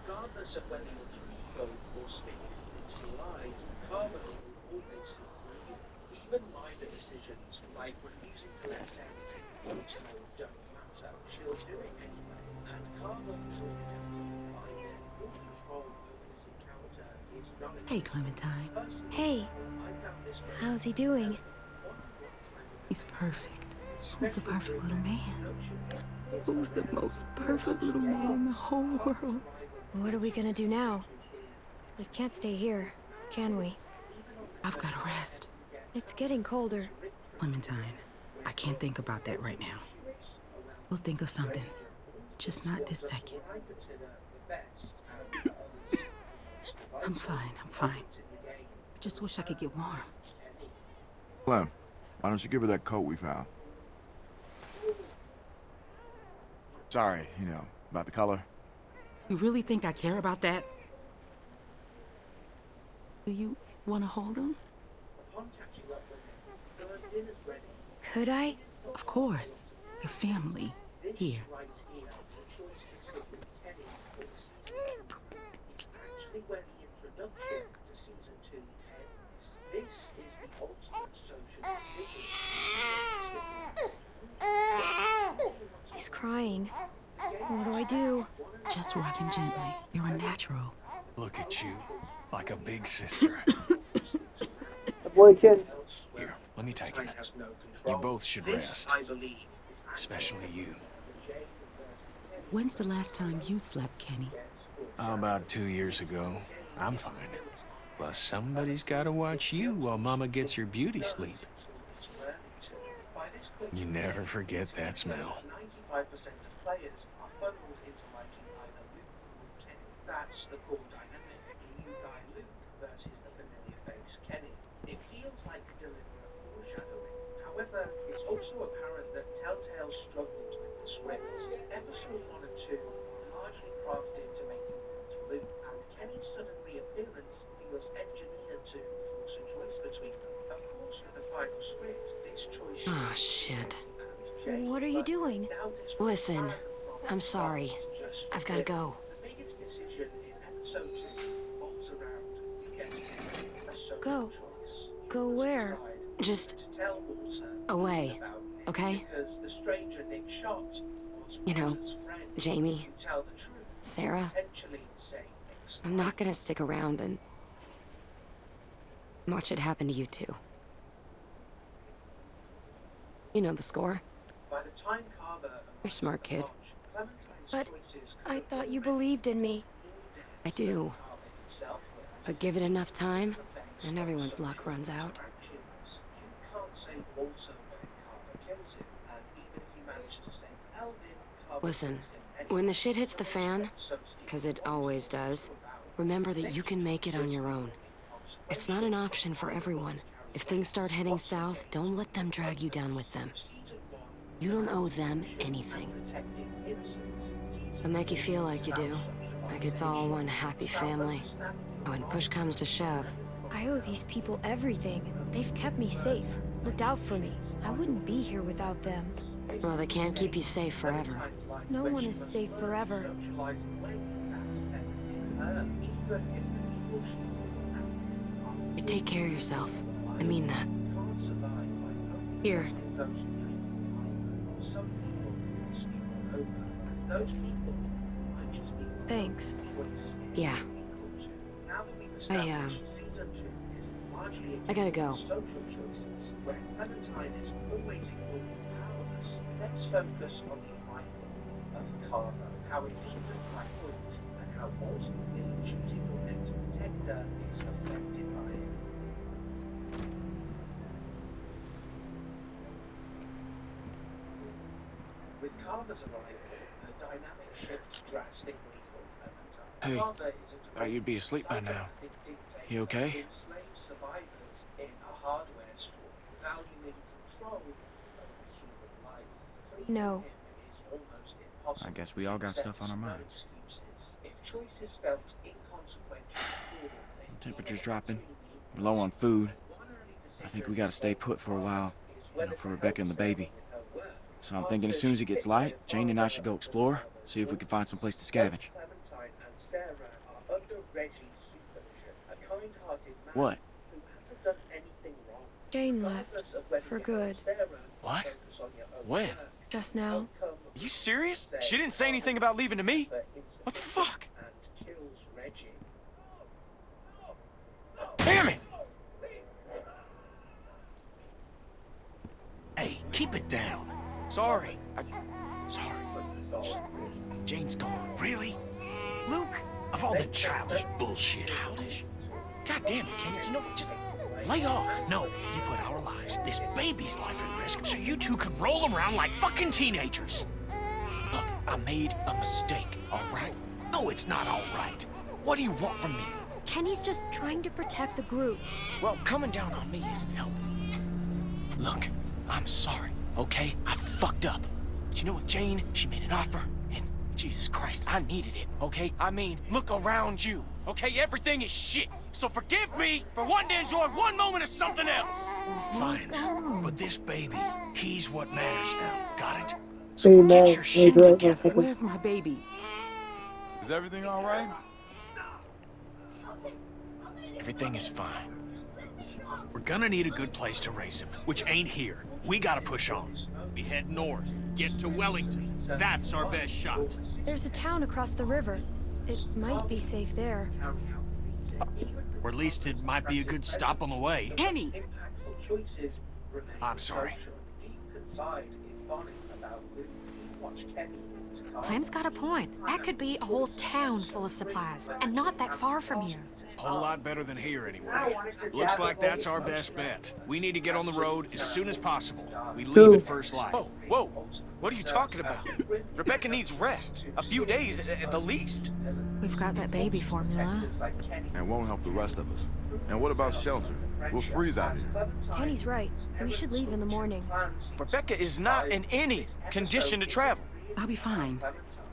Regardless of whether you're dreamboat or spinning convincing lies, karma will always see through you. Even minor decisions, like refusing to let Sarah take photos know don't matter, she'll do it anyway. And karma shortcuts find it. Full control over this encounter is Hey, non-existent. Clementine. Personally, Hey, I found this very how's he helpful. doing? Wonder what time of He's day, perfect. Who's the especially perfect during little that man? introduction. It's Who's the amazing most how perfect much little man in the games whole Carmen's world? arrival What are we closes gonna the do season now? to in. We can't stay here, can we? Even on the I've got first to night, rest. you get It's getting Carmen colder. to rip through Clementine, when I can't think Carmen about that right ultimately now. shoots around We'll think of the something. stranger. All of Just this not builds this up to second. what I consider the best and for others the most I'm vital fine, I'm fine. moment in the game. I just wish I could get warm. Kenny. Clem, why don't you give her that coat we found? Sorry, about the color. You really think I care about that? Do you want to hold him? Upon catching up with him, her dinner's ready. Could I? Of course. Your family. This Here. right here, the choice to sit with Kenny for the season 2 premiere, is actually where the introduction to season 2 ends. This is the ultimate social decision. He's crying. What do I do? Just rock him gently. You're a natural. Look at you, like a big sister. Here, let me take him. You both should rest. Especially you. When's the last time you slept, Kenny? About 2 years ago. I'm fine. Plus, somebody's gotta watch you while Mama gets her beauty sleep. You never forget that smell. 95% of players are funneled into liking either Luke or Kenny. That's the core dynamic. The new guy Luke versus the familiar face Kenny. It feels like deliberate foreshadowing. However, it's also apparent that Telltale struggled with the script. Episode 1 and 2 are largely crafted to make you want Luke, and Kenny's sudden reappearance feels engineered to force a choice between them. Of course, with the final script, this choice Oh, shit. What are you doing? Listen, I'm sorry. I've gotta go. The biggest decision in episode 2 revolves around, yes, a social Go. choice. Go where? Just To tell Walter away, about Nick, okay? because the stranger Nick shot was You know, Walter's friend. Jamie, To tell the truth, Sarah, potentially save Nick's I'm not gonna stick around and watch it happen to you too. You know the score. By the time Carver You're a smart kid. Clementine's But choices I could thought you already believed in me. I than do. Carver himself was. But give it enough time, Effects and of everyone's social luck runs out. interactions. You can't save Walter when Carver kills him, and even if you manage to save Eldin, Carver Listen, kills him anyway. when the shit hits the fan, Episodes deal 'cause it with always nonsense does, about remember that you can make it on your own. It's not an option for everyone. If things start heading south, don't let them drag you down with them. You don't owe them anything. They'll make you feel like you do, like it's all one happy family. But when push comes to shove, I owe these people everything. They've kept me safe, looked out for me. I wouldn't be here without them. Well, they can't keep you safe forever. No one is safe forever. You take care of yourself. I mean that. Here. Thanks. Yeah. I gotta go. Social choices, where Clementine is always ignored and powerless. Let's focus on the arrival of Carver, how it deepens my point, and how ultimately choosing your next protector is affected by it. With Carver's arrival, the dynamic shifts drastically for Clementine. Hey, Carver is a thought you'd be asleep by now. You okay? Enslaved survivors in a hardware store, valuing control over human life. Pleasing No. him is almost impossible. I guess we all got stuff on our No minds. excuses. If choices felt inconsequential before, they The temperature's feel dropping. extremely We're low on food. One early I think we gotta stay put for a while, is for whether to Rebecca and the help baby. Sarah with her work. So I'm thinking as soon as it gets light, Jane and I should go explore, see if we can find some place to scavenge. Clementine and Sarah are under Reggie's supervision, a kind-hearted man What? who hasn't done anything wrong. Jane Regardless left. of whether For you help good. Sarah What? focus on your own When? work, Just now. outcome Are you serious? She didn't say anything about leaving to me? What the fuck? and kills Reggie. Damn it! Hey, keep it down. Sorry. Sorry. Jane's gone. Really? Luke? Of all the childish bullshit. Childish? God damn it, Kenny. You know what? Just lay off. No, you put our lives, this baby's life at risk, so you two can roll around like fucking teenagers. Look, I made a mistake, all right? No, it's not all right. What do you want from me? Kenny's just trying to protect the group. Well, coming down on me isn't helping. Look, I'm sorry, okay? I fucked up. But you know what, Jane? She made an offer, and Jesus Christ, I needed it, okay? I mean, look around you, okay? Everything is shit. So forgive me for wanting to enjoy one moment of something else. Fine, but this baby, he's what matters now. Got it? Hey, So man, get your shit wait, wait, together. wait. Where's my baby? Is everything all right? Everything is fine. We're gonna need a good place to raise him, which ain't here. We gotta push on. We head north, get to Wellington. That's our best shot. There's a town across the river. It might be safe there. Or at least it might be a good stop on the way. Kenny! Impactful choices remain I'm sorry. essential. Do you confide in Bonnie about Luke? Do you watch Kenny? Clem's got a point. That could be a whole town full of supplies, and not that far from here. Whole lot better than here, anyway. Looks like that's our best bet. We need to get on the road as soon as possible. We leave at first light. Oh, whoa. What are you talking about? Rebecca needs rest. A few days at the least. We've got that baby formula. And won't help the rest of us. And what about shelter? We'll freeze out here. Kenny's right. We should leave in the morning. Rebecca is not in any condition to travel. I'll be fine.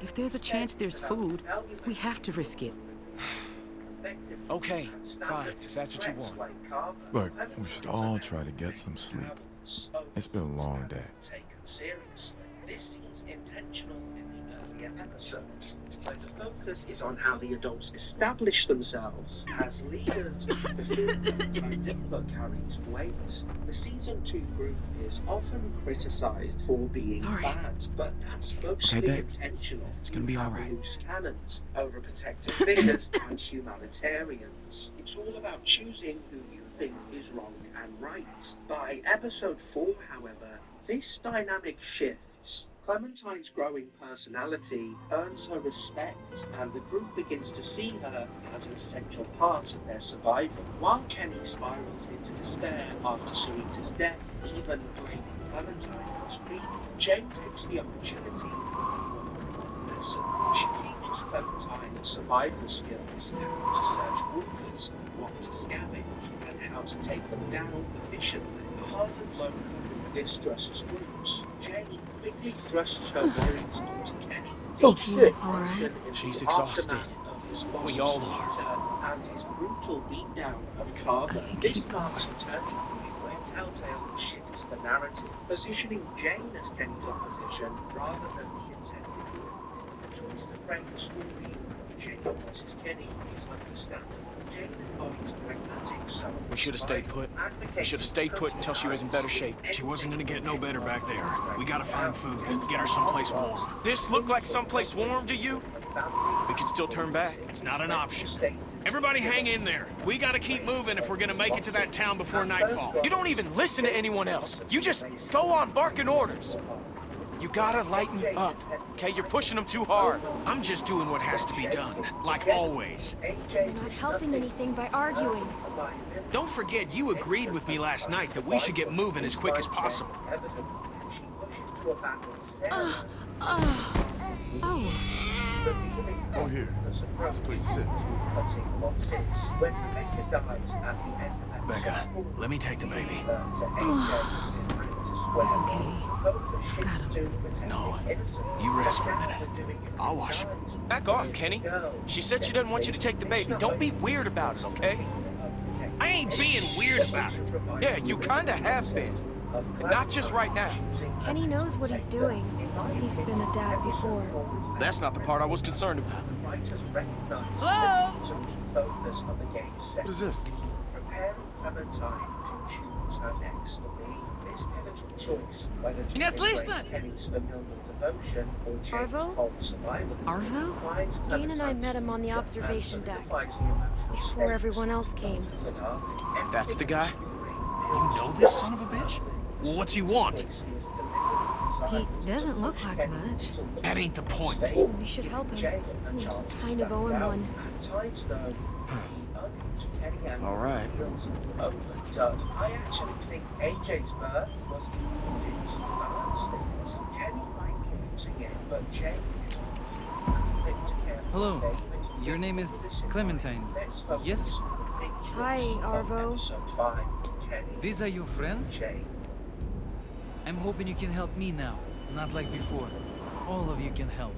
If there's a chance there's food, we have to risk it. Okay, fine, if that's what you want. Look, we should all try to get some sleep. It's been a long day. Taken seriously. This is intentional in the earlier episodes, where the focus is on how the adults establish themselves as leaders. The food input carries weight. The season 2 group is often criticized for being Sorry. bad, but that's mostly Hey, babe. intentional. It's gonna be all right. Loose cannons, overprotective figures, and humanitarians. It's all about choosing who you think is wrong and right. By episode 4, however, this dynamic shifts. Clementine's growing personality earns her respect, and the group begins to see her as an essential part of their survival. While Kenny spirals into despair after Sharita's death, even blaming Clementine as grief, Jane takes the opportunity for a lesson. She teaches Clementine survival skills, how to search walkers, what to scavenge, and how to take them down efficiently. A hardened loner who distrusts groups, Jane quickly thrusts her worries onto Kenny. Oh, shit. All right. She's exhausted. We all are. And his brutal beatdown of Carver. This marks a turning point where Telltale shifts the narrative, positioning Jane as Kenny's opposition rather than the intended group. The choice to frame the story of Jane versus Kenny is understandable. Jane embodies pragmatic soul. We should have stayed put. We should have stayed put until she was in better shape. She wasn't gonna get no better back there. We gotta find food, get her someplace warm. This looked like someplace warm to you? We could still turn back. It's not an option. Everybody hang in there. We gotta keep moving if we're gonna make it to that town before nightfall. You don't even listen to anyone else. You just go on barking orders. You gotta lighten up, okay? You're pushing them too hard. I'm just doing what has to be done, like always. You're not helping anything by arguing. Don't forget, you agreed with me last night that we should get moving as quick as possible. Oh. Oh, here. There's a place to sit. Becca, let me take the baby. It's okay. Got him. No, you rest for a minute. I'll wash him. Back off, Kenny. She said she doesn't want you to take the baby. Don't be weird about it, okay? I ain't being weird about it. Yeah, you kinda have been. of And not just right now. Kenny knows what he's doing. He's been a dad before. That's not the part I was concerned about. Hello? What is this? Preparing Clementine to choose her next to be this pivotal choice, whether to embrace Kenny's familial devotion or Jane's Arvo? cold survivance. Arvo? Jane and I met him on the observation deck before everyone else came. That's the guy? You know this son of a bitch? Well, what's he want? He doesn't look like much. That ain't the point. We should help him. We kind of owe him one. All right. I actually think AJ's birth was included to balance things. Kenny might be using it, but Jane is not. Hello. Your name is Clementine, yes? Hi, Arvo. These are your friends? I'm hoping you can help me now, not like before. All of you can help.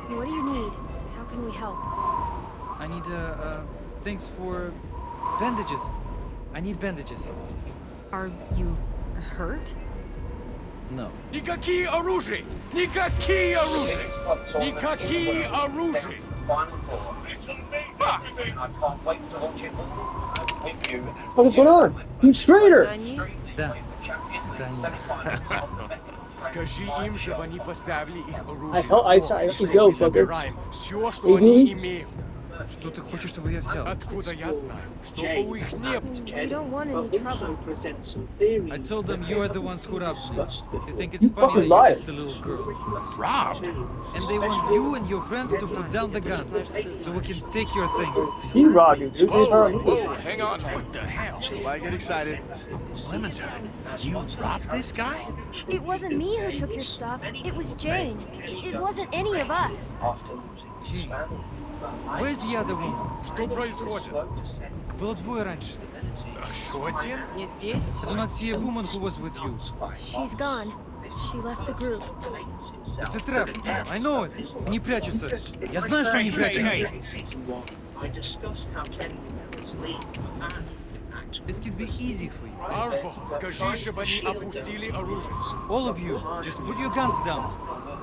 What do you need? How can we help? I need, things for bandages. I need bandages. Are you hurt? No. Никакие оружия! Никакие оружия! Никакие оружия! What's going on? You straighter! Да. Скажи им, чтобы они поставили их оружие. I go, Забираем все, что они имеют. Что ты хочешь, чтобы я взял? Откуда я знаю? Чтобы у их не было. We don't want any trouble. I told them you are the ones who robbed me. They think it's funny that you're just a little girl. Robbed? And they want you and your friends to put down the guns so we can take your things. You robbed you. Whoa, hang on. What the hell? Why get excited? Clementine, you robbed this guy? It wasn't me who took your stuff. It was Jane. It wasn't any of us. Jane, where's the other woman? Что происходит? Было двое раньше. Еще один? I do not see a woman who was with you. She's gone. She left the group. It's a trap. I know it. Они прячутся. Я знаю, что они прячутся. This can be easy for you. Арво, скажи, чтобы они опустили оружие. All of you, just put your guns down.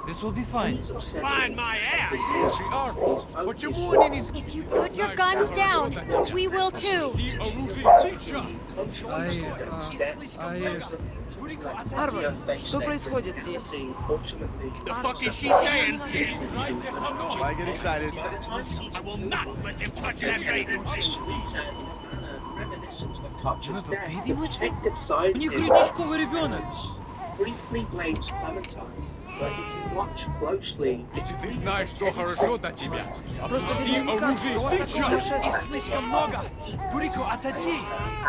This will be fine. Find my ass! Слушай, Арво, почему они не... If you put your guns down, we will too. Опусти оружие сейчас! Арвар, что происходит здесь? The fuck is she saying? Держайся со мной! Why get excited? I will not let them touch that baby! You have a baby with you? У них грудничковый ребенок. Briefly blames Clementine, but if you watch closely, Если ты знаешь, что хорошо для тебя, Просто опусти мне не кажется, оружие что он такое сейчас! сумасшествие. Слишком много! Бурико, отойди.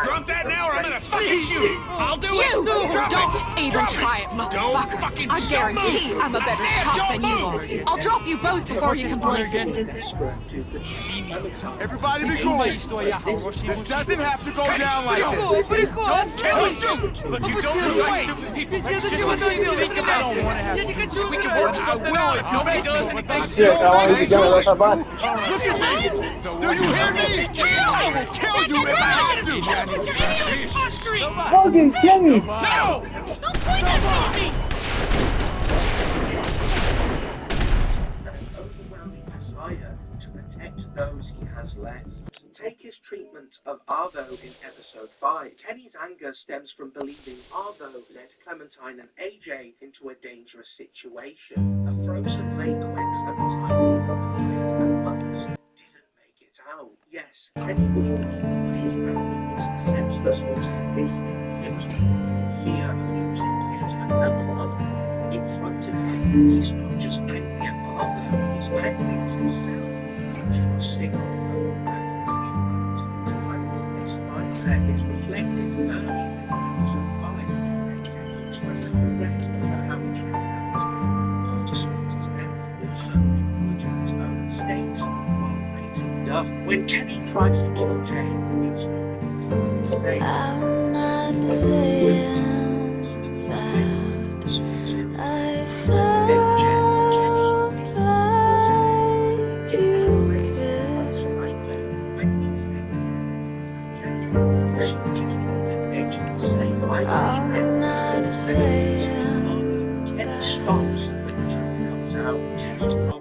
Drop that now or I'm gonna fucking shoot it! I'll do it! Drop Don't it! even Drop try it, Don't motherfucker. fucking I guarantee I'm a better shot than you are. I'll drop you both before you can blink. desperate to protect Clementine. Everybody be cool. This doesn't have to go down like this. Don't kill us! Look, you don't like stupid people. Let's just think about this. We can work something out if nobody does anything stupid. Look at me. Do you hear me? I will kill you if I have to. Fucking Kenny! No! Don't point that at me! An overwhelming desire to protect those he has left. Take his treatment of Arvo in episode 5. Kenny's anger stems from believing Arvo led Clementine and AJ into a dangerous situation. A frozen lake where Clementine lived and others didn't make it out. Yes, Kenny was wrong. His anger was senseless or sadistic. It was because of fear of losing yet another lover. In front of him, he's not just angry at Arvo, he's angry at himself. Trusting Arvo and his Clementine's life. This mindset is reflected early in episode 5, where Kenny expresses regret over how he trapped after Swan's death, also acknowledging his own mistakes while waiting duck. When Kenny tries to kill Jane, it's not easy to say. I'm not saying that I felt like you did. Kenny stops when the truck comes out. Kenny's